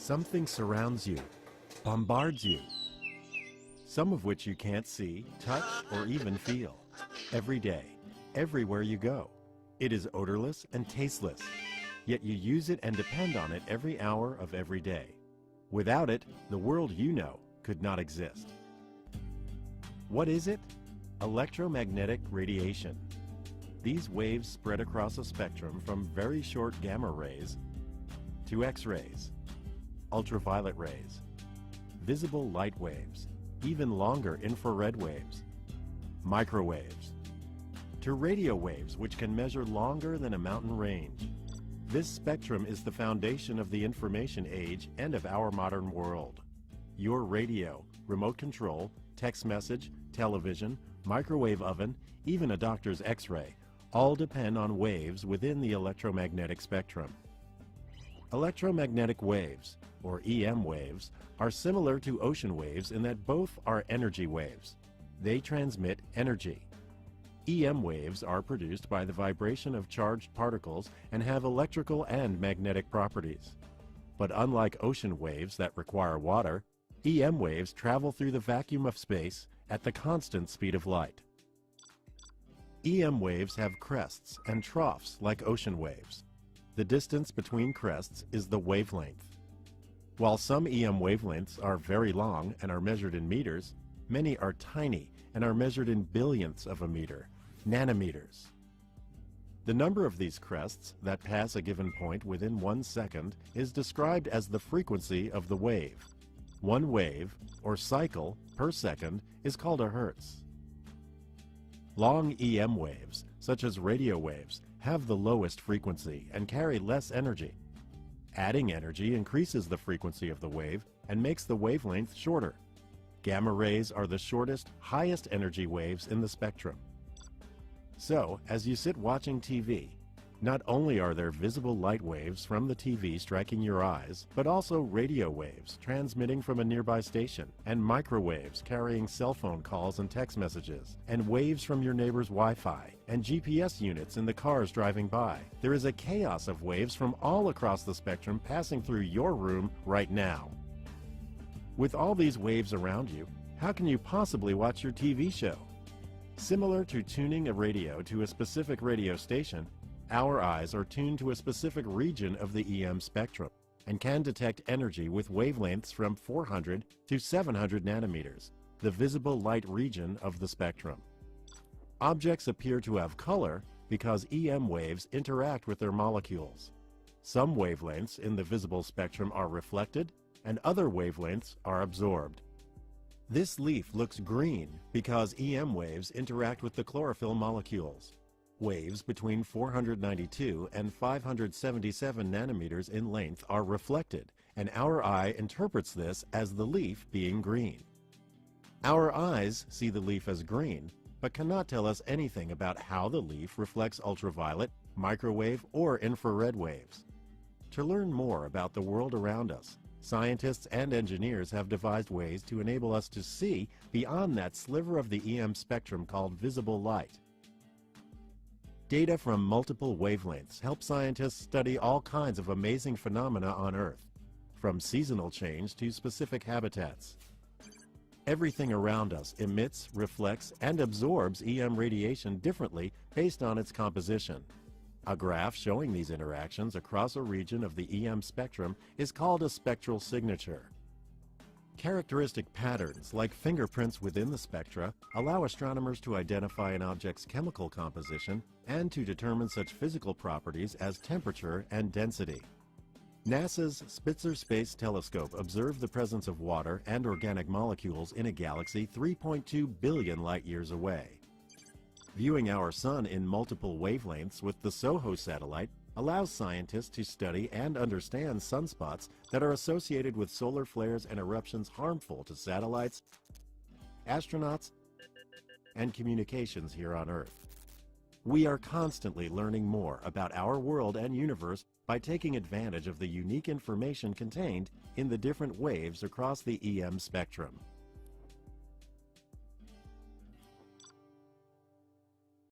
Something surrounds you, bombards you, some of which you can't see, touch, or even feel. Every day, everywhere you go. It is odorless and tasteless, yet you use it and depend on it every hour of every day. Without it, the world you know could not exist. What is it? Electromagnetic radiation. These waves spread across a spectrum from very short gamma rays to X-rays, ultraviolet rays, visible light waves, even longer infrared waves, microwaves, to radio waves which can measure longer than a mountain range. This spectrum is the foundation of the information age and of our modern world. Your radio, remote control, text message, television, microwave oven, even a doctor's X-ray, all depend on waves within the electromagnetic spectrum. Electromagnetic waves, or EM waves, are similar to ocean waves in that both are energy waves. They transmit energy. EM waves are produced by the vibration of charged particles and have electrical and magnetic properties. But unlike ocean waves that require water, EM waves travel through the vacuum of space at the constant speed of light. EM waves have crests and troughs like ocean waves. The distance between crests is the wavelength. While some EM wavelengths are very long and are measured in meters, many are tiny and are measured in billionths of a meter, nanometers. The number of these crests that pass a given point within 1 second is described as the frequency of the wave. One wave, or cycle, per second is called a hertz. Long EM waves, such as radio waves, have the lowest frequency and carry less energy. Adding energy increases the frequency of the wave and makes the wavelength shorter. Gamma rays are the shortest, highest energy waves in the spectrum. So, as you sit watching TV, not only are there visible light waves from the TV striking your eyes, but also radio waves transmitting from a nearby station, and microwaves carrying cell phone calls and text messages, and waves from your neighbor's Wi-Fi, and GPS units in the cars driving by. There is a chaos of waves from all across the spectrum passing through your room right now. With all these waves around you, how can you possibly watch your TV show? Similar to tuning a radio to a specific radio station, our eyes are tuned to a specific region of the EM spectrum and can detect energy with wavelengths from 400 to 700 nanometers, the visible light region of the spectrum. Objects appear to have color because EM waves interact with their molecules. Some wavelengths in the visible spectrum are reflected and other wavelengths are absorbed. This leaf looks green because EM waves interact with the chlorophyll molecules. Waves between 492 and 577 nanometers in length are reflected, and our eye interprets this as the leaf being green. Our eyes see the leaf as green, but cannot tell us anything about how the leaf reflects ultraviolet, microwave, or infrared waves. To learn more about the world around us, scientists and engineers have devised ways to enable us to see beyond that sliver of the EM spectrum called visible light. Data from multiple wavelengths help scientists study all kinds of amazing phenomena on Earth, from seasonal change to specific habitats. Everything around us emits, reflects, and absorbs EM radiation differently based on its composition. A graph showing these interactions across a region of the EM spectrum is called a spectral signature. Characteristic patterns, like fingerprints within the spectra, allow astronomers to identify an object's chemical composition and to determine such physical properties as temperature and density. NASA's Spitzer Space Telescope observed the presence of water and organic molecules in a galaxy 3.2 billion light-years away. Viewing our Sun in multiple wavelengths with the SOHO satellite allows scientists to study and understand sunspots that are associated with solar flares and eruptions harmful to satellites, astronauts, and communications here on Earth. We are constantly learning more about our world and universe by taking advantage of the unique information contained in the different waves across the EM spectrum.